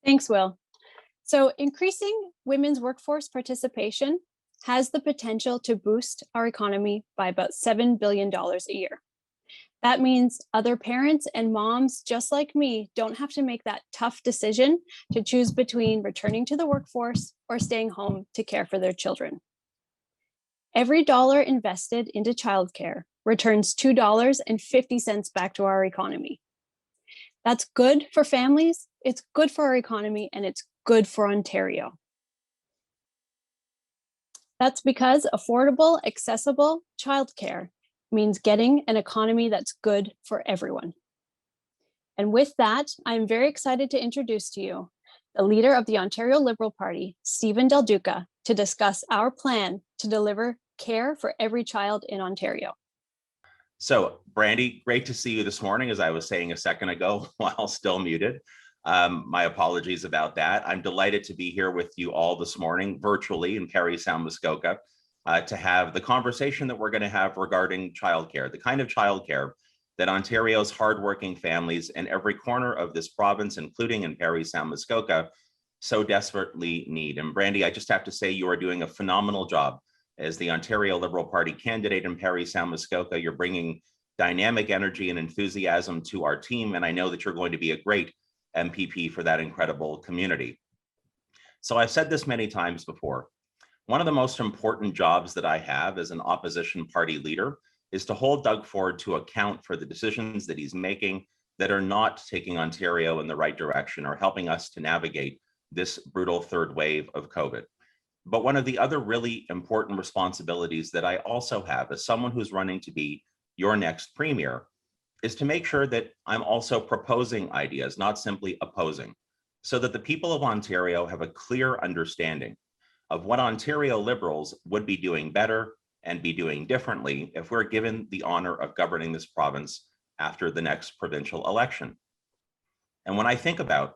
Thanks, Will. So, increasing women's workforce participation has the potential to boost our economy by about $7 billion a year. That means other parents and moms just like me don't have to make that tough decision to choose between returning to the workforce or staying home to care for their children. Every dollar invested into childcare returns $2.50 back to our economy. That's good for families, it's good for our economy, and it's good for Ontario. That's because affordable, accessible childcare means getting an economy that's good for everyone. And with that, I'm very excited to introduce to you the leader of the Ontario Liberal Party, Stephen Del Duca, to discuss our plan to deliver care for every child in Ontario. So, Brandy, great to see you this morning, as I was saying a second ago, while still muted. My apologies about that. I'm delighted to be here with you all this morning, virtually in Parry Sound, Muskoka, to have the conversation that we're going to have regarding childcare, the kind of childcare that Ontario's hardworking families in every corner of this province, including in Parry Sound, Muskoka, so desperately need. And Brandy, I just have to say you are doing a phenomenal job as the Ontario Liberal Party candidate in Parry Sound, Muskoka. You're bringing dynamic energy and enthusiasm to our team, and I know that you're going to be a great MPP for that incredible community. So I've said this many times before. One of the most important jobs that I have as an opposition party leader is to hold Doug Ford to account for the decisions that he's making that are not taking Ontario in the right direction or helping us to navigate this brutal third wave of COVID. But one of the other really important responsibilities that I also have as someone who's running to be your next premier is to make sure that I'm also proposing ideas, not simply opposing, so that the people of Ontario have a clear understanding of what Ontario Liberals would be doing better and be doing differently if we're given the honor of governing this province after the next provincial election. And when I think about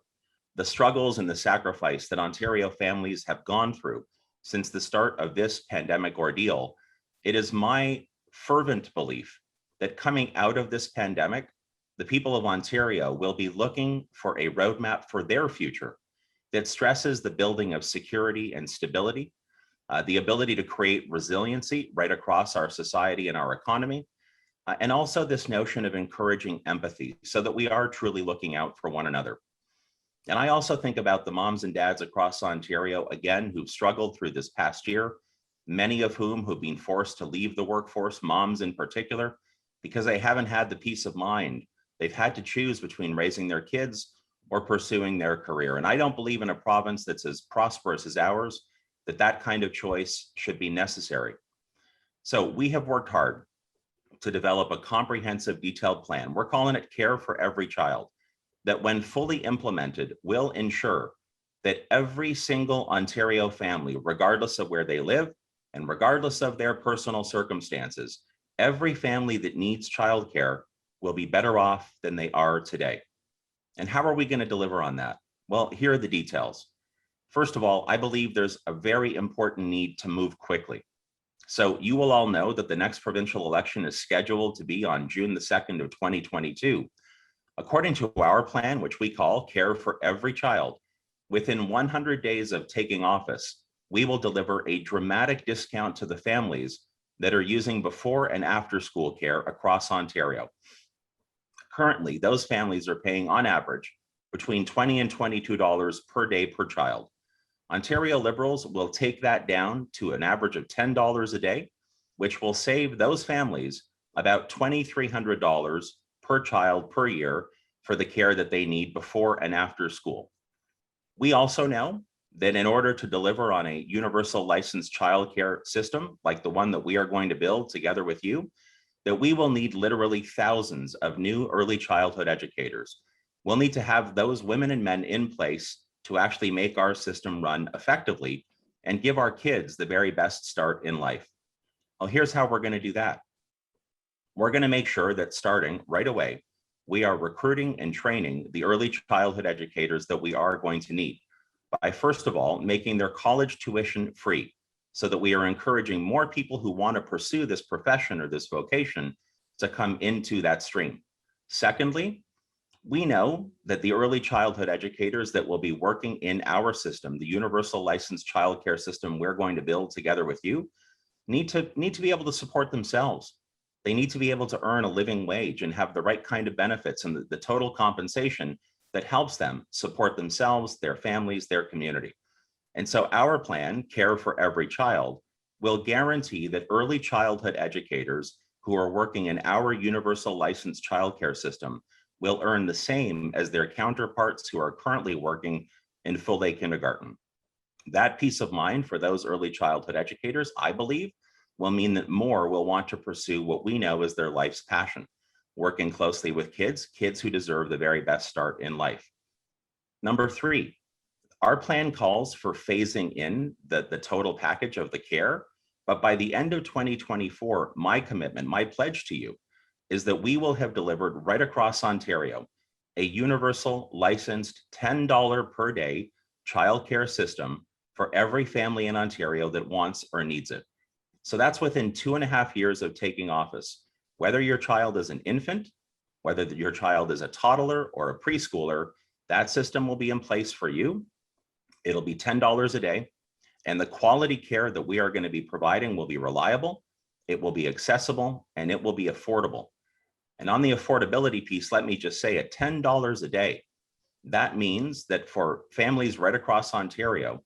the struggles and the sacrifice that Ontario families have gone through since the start of this pandemic ordeal, it is my fervent belief that coming out of this pandemic, the people of Ontario will be looking for a roadmap for their future that stresses the building of security and stability, the ability to create resiliency right across our society and our economy, and also this notion of encouraging empathy so that we are truly looking out for one another. And I also think about the moms and dads across Ontario, again, who've struggled through this past year, many of whom have been forced to leave the workforce, moms in particular, because they haven't had the peace of mind. They've had to choose between raising their kids or pursuing their career. And I don't believe in a province that's as prosperous as ours, that kind of choice should be necessary. So we have worked hard to develop a comprehensive, detailed plan. We're calling it Care for Every Child, that when fully implemented will ensure that every single Ontario family, regardless of where they live and regardless of their personal circumstances, every family that needs childcare will be better off than they are today. And how are we going to deliver on that? Well, here are the details. First of all, I believe there's a very important need to move quickly. So you will all know that the next provincial election is scheduled to be on June the 2nd of 2022. According to our plan, which we call Care for Every Child, within 100 days of taking office, we will deliver a dramatic discount to the families that are using before and after school care across Ontario. Currently, those families are paying on average between $20 and $22 per day per child. Ontario Liberals will take that down to an average of $10 a day, which will save those families about $2,300 per child per year for the care that they need before and after school. We also know that in order to deliver on a universal licensed childcare system, like the one that we are going to build together with you, that we will need literally thousands of new early childhood educators. We'll need to have those women and men in place to actually make our system run effectively and give our kids the very best start in life. Well, here's how we're going to do that. We're going to make sure that starting right away, we are recruiting and training the early childhood educators that we are going to need by, first of all, making their college tuition free so that we are encouraging more people who want to pursue this profession or this vocation to come into that stream. Secondly, We know that the early childhood educators that will be working in our system, the universal licensed childcare system we're going to build together with you, need to be able to support themselves. They need to be able to earn a living wage and have the right kind of benefits and the total compensation that helps them support themselves, their families, their community. And so our plan, Care for Every Child, will guarantee that early childhood educators who are working in our universal licensed childcare system will earn the same as their counterparts who are currently working in full day kindergarten. That peace of mind for those early childhood educators, I believe, will mean that more will want to pursue what we know is their life's passion, working closely with kids who deserve the very best start in life. Number three, our plan calls for phasing in the total package of the care, but by the end of 2024, my commitment, my pledge to you is that we will have delivered right across Ontario a universal licensed $10 per day childcare system for every family in Ontario that wants or needs it. So that's within 2.5 years of taking office. Whether your child is an infant, whether your child is a toddler or a preschooler, that system will be in place for you. It'll be $10 a day, and the quality care that we are going to be providing will be reliable, it will be accessible, and it will be affordable. And on the affordability piece, let me just say at $10 a day, that means that for families right across Ontario,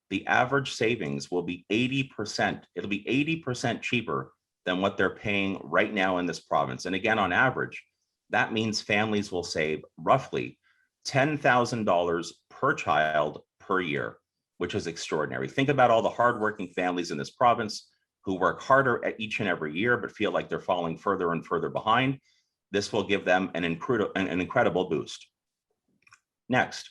the average savings will be 80%. It'll be 80% cheaper than what they're paying right now in this province. And again, on average, that means families will save roughly $10,000 per child per year, which is extraordinary. Think about all the hardworking families in this province who work harder at each and every year, but feel like they're falling further and further behind. This will give them an incredible boost. Next,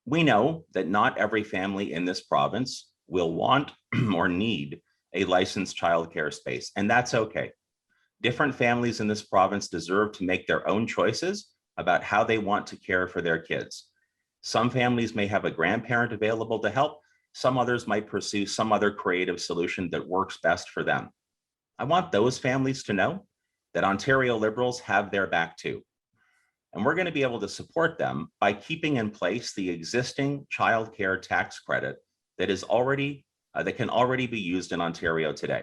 we know that not every family in this province will want or need a licensed childcare space, and that's okay. Different families in this province deserve to make their own choices about how they want to care for their kids. Some families may have a grandparent available to help. Some others might pursue some other creative solution that works best for them. I want those families to know that Ontario Liberals have their back too. And we're going to be able to support them by keeping in place the existing childcare tax credit that can already be used in Ontario today.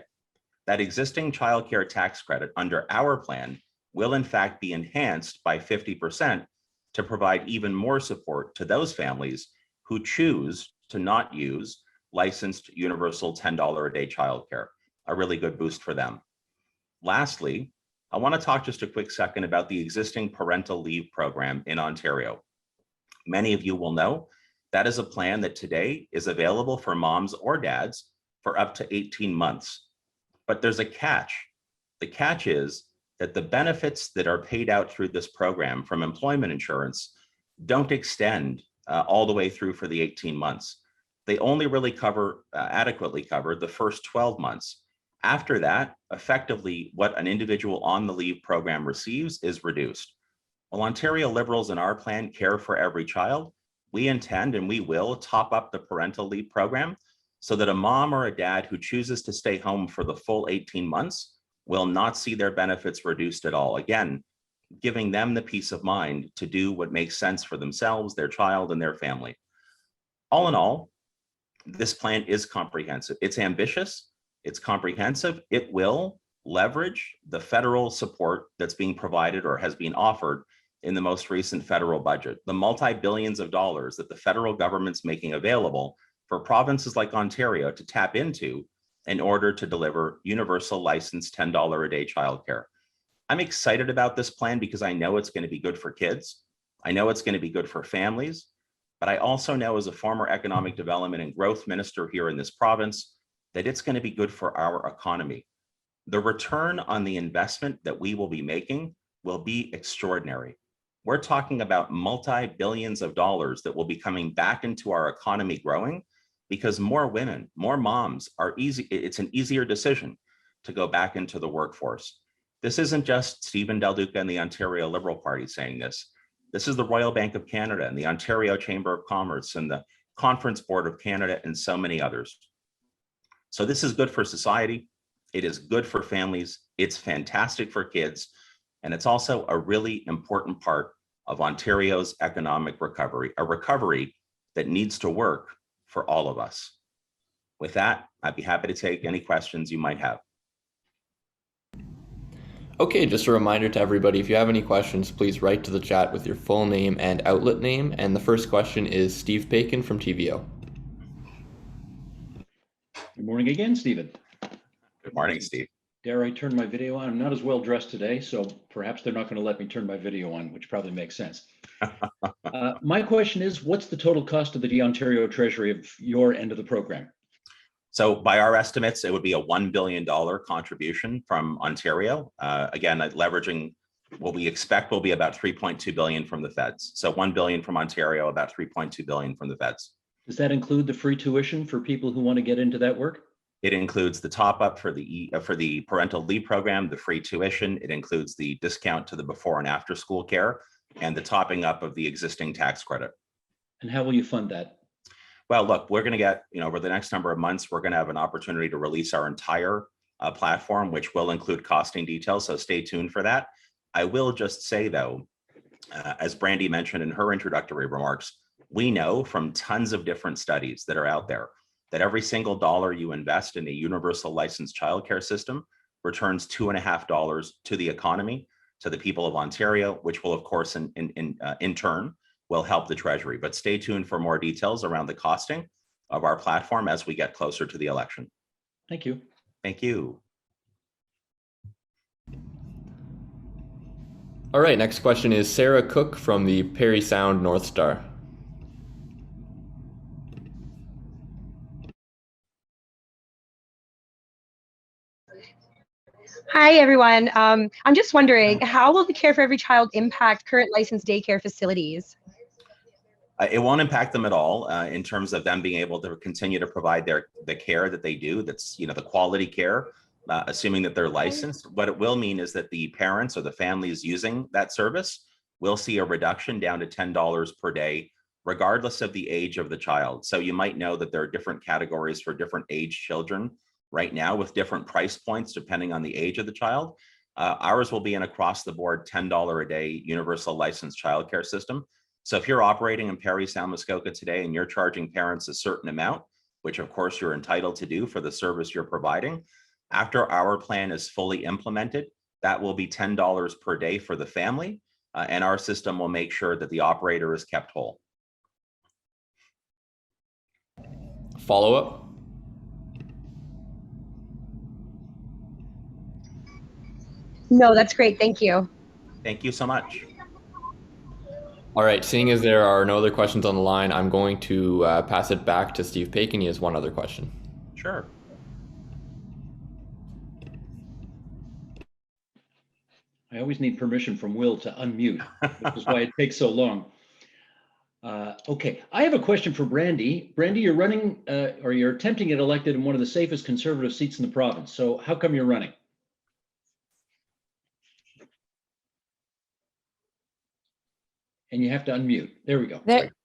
That existing childcare tax credit under our plan will in fact be enhanced by 50% to provide even more support to those families who choose to not use licensed universal $10 a day childcare, a really good boost for them. Lastly, I want to talk just a quick second about the existing parental leave program in Ontario. Many of you will know that is a plan that today is available for moms or dads for up to 18 months. But there's a catch. The catch is that the benefits that are paid out through this program from employment insurance don't extend all the way through for the 18 months. They only really adequately cover the first 12 months. After that, effectively, what an individual on the leave program receives is reduced. Well, Ontario Liberals in our plan, Care for Every Child, we intend and we will top up the parental leave program so that a mom or a dad who chooses to stay home for the full 18 months will not see their benefits reduced at all. Again, giving them the peace of mind to do what makes sense for themselves, their child, and their family. All in all, this plan is comprehensive. It's ambitious. It's comprehensive. It will leverage the federal support that's being provided or has been offered in the most recent federal budget, the multi-billions of dollars that the federal government's making available for provinces like Ontario to tap into in order to deliver universal licensed $10 a day childcare. I'm excited about this plan because I know it's going to be good for kids. I know it's going to be good for families, but I also know as a former economic development and growth minister here in this province, that it's going to be good for our economy. The return on the investment that we will be making will be extraordinary. We're talking about multi-billions of dollars that will be coming back into our economy growing because more women, more moms are easy. It's an easier decision to go back into the workforce. This isn't just Stephen Del Duca and the Ontario Liberal Party saying this. This is the Royal Bank of Canada and the Ontario Chamber of Commerce and the Conference Board of Canada and so many others. So this is good for society. It is good for families. It's fantastic for kids. And it's also a really important part of Ontario's economic recovery, a recovery that needs to work for all of us. With that, I'd be happy to take any questions you might have. Okay, just a reminder to everybody, if you have any questions, please write to the chat with your full name and outlet name. And the first question is Steve Bacon from TVO. Good morning again, Stephen. Good morning, Steve. Dare I turn my video on? I'm not as well dressed today, so perhaps they're not going to let me turn my video on, which probably makes sense. My question is, what's the total cost of the Ontario Treasury of your end of the program? So by our estimates, it would be a $1 billion contribution from Ontario. Again, leveraging what we expect will be about 3.2 billion from the feds. So 1 billion from Ontario, about 3.2 billion from the feds. Does that include the free tuition for people who want to get into that work? It includes the top up for the parental leave program, the free tuition. It includes the discount to the before and after school care, and the topping up of the existing tax credit. And how will you fund that? Well, look, we're going to get, over the next number of months, we're going to have an opportunity to release our entire platform, which will include costing details. So stay tuned for that. I will just say, though, as Brandy mentioned in her introductory remarks, we know from tons of different studies that are out there that every single dollar you invest in a universal licensed childcare system returns $2.50 to the economy, to the people of Ontario, which will, of course, in turn, will help the Treasury. But stay tuned for more details around the costing of our platform as we get closer to the election. Thank you. Thank you. All right, next question is Sarah Cook from the Parry Sound North Star. Hi, everyone. I'm just wondering, how will the Care for Every Child impact current licensed daycare facilities? It won't impact them at all in terms of them being able to continue to provide the care that they do. That's the quality care, assuming that they're licensed. What it will mean is that the parents or the families using that service will see a reduction down to $10 per day, regardless of the age of the child. So you might know that there are different categories for different age children right now with different price points depending on the age of the child. Ours will be an across the board $10 a day universal licensed childcare system. So if you're operating in Parry Sound Muskoka today and you're charging parents a certain amount, which of course you're entitled to do for the service you're providing, after our plan is fully implemented, that will be $10 per day for the family, and our system will make sure that the operator is kept whole. Follow-up? No, that's great. Thank you. Thank you so much. All right, seeing as there are no other questions on the line, I'm going to pass it back to Steve Bacon. He has one other question. Sure. I always need permission from Will to unmute, which is why it takes so long. Okay, I have a question for Brandy. Brandy, you're running, or you're attempting to get elected in one of the safest conservative seats in the province. So how come you're running? And you have to unmute. There we go.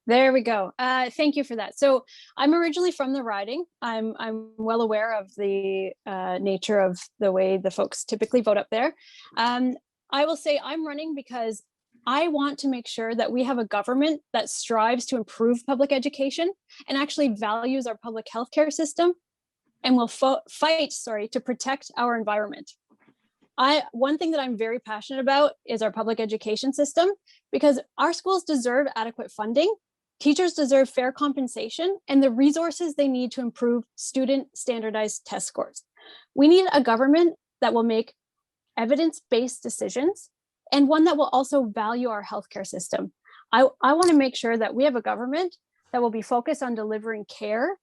There we go. Thank you for that. So I'm originally from the riding. I'm well aware of the nature of the way the folks typically vote up there. I will say I'm running because I want to make sure that we have a government that strives to improve public education and actually values our public healthcare system and will fight to protect our environment. One thing that I'm very passionate about is our public education system, because our schools deserve adequate funding, teachers deserve fair compensation, and the resources they need to improve student standardized test scores. We need a government that will make evidence-based decisions and one that will also value our healthcare system. I want to make sure that we have a government that will be focused on delivering care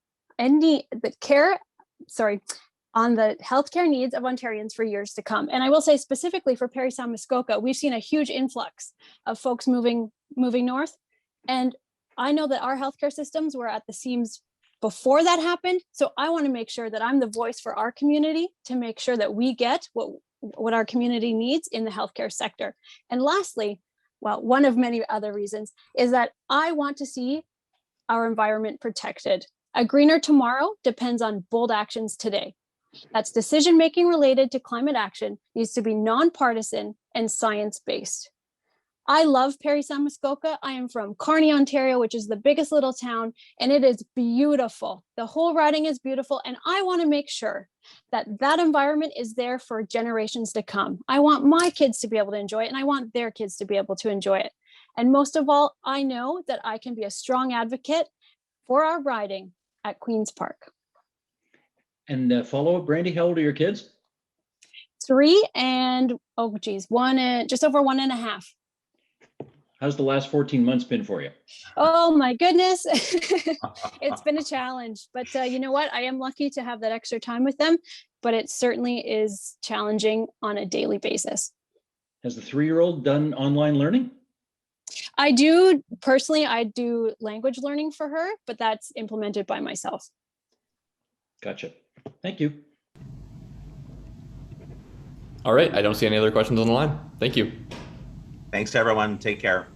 on the healthcare needs of Ontarians for years to come. And I will say specifically for Parry Sound Muskoka, we've seen a huge influx of folks moving north. And I know that our healthcare systems were at the seams before that happened. So I want to make sure that I'm the voice for our community to make sure that we get what our community needs in the healthcare sector. And lastly, well, one of many other reasons is that I want to see our environment protected. A greener tomorrow depends on bold actions today. That's decision-making related to climate action needs to be nonpartisan and science-based. I love Perry Muskoka. I am from Kearney, Ontario, which is the biggest little town, and it is beautiful. The whole riding is beautiful, and I want to make sure that that environment is there for generations to come. I want my kids to be able to enjoy it, and I want their kids to be able to enjoy it. And most of all, I know that I can be a strong advocate for our riding at Queen's Park. And follow up, Brandy, how old are your kids? 3 and, oh geez, just over 1.5. How's the last 14 months been for you? Oh my goodness. It's been a challenge, but you know what? I am lucky to have that extra time with them, but it certainly is challenging on a daily basis. Has the 3-year-old done online learning? I do language learning for her, but that's implemented by myself. Gotcha. Thank you. All right, I don't see any other questions on the line. Thank you. Thanks, everyone. Take care.